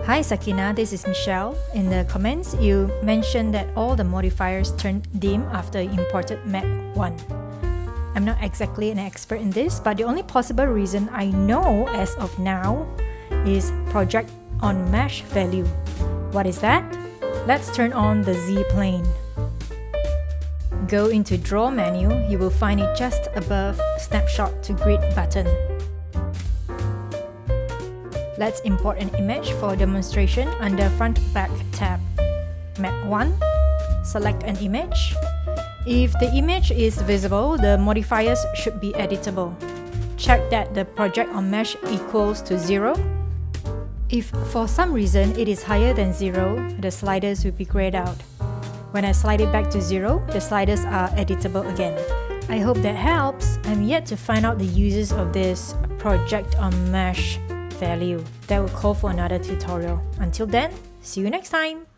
Hi Sakina, this is Michelle. In the comments, you mentioned that all the modifiers turned dim after you imported map1. I'm not exactly an expert in this, but the only possible reason I know as of now is project on mesh value. What is that? Let's turn on the Z plane. Go into Draw menu, you will find it just above Snapshot to Grid button. Let's import an image for demonstration under Front Back tab. Map1, select an image. If the image is visible, the modifiers should be editable. Check that the project on mesh equals to 0. If for some reason it is higher than 0, the sliders will be grayed out. When I slide it back to 0, the sliders are editable again. I hope that helps. I'm yet to find out the uses of this project on mesh value. That will call for another tutorial. Until then, see you next time!